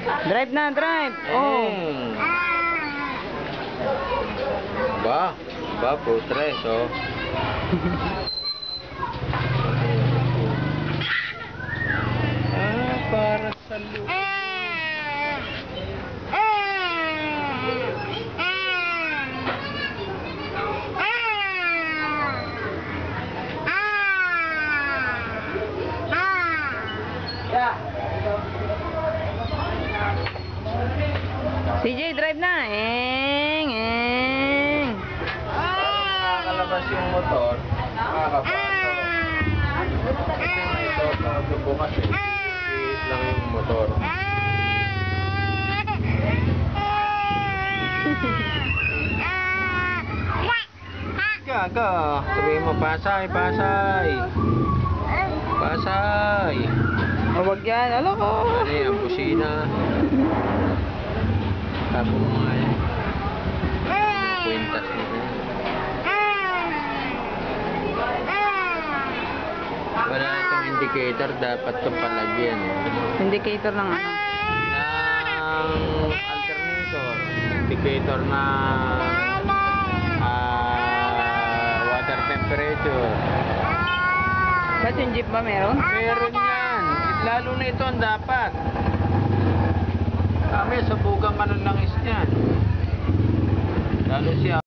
Drive na, drive. Oh. Ba, putres, oh. Para sa lupa. CJ, drive na. Nakakalabas yung motor, nakakapasok. Ito, bukas eh. Iit lang yung motor. Gaga. Sabihin mo, pasay, pasay. Pasay. Huwag yan. Ano ko? Ano yan, busina. Tapo mo nga yan. Kwintas mo yan. Wala itong indicator, dapat itong palagyan. Indicator ng ano? Ng alternator. Indicator na water temperature. Ba't yung jeep ba meron? Meron yan. Lalo na ito ang dapat. Kami, subukan ka ng langis niyan. Lalo siya.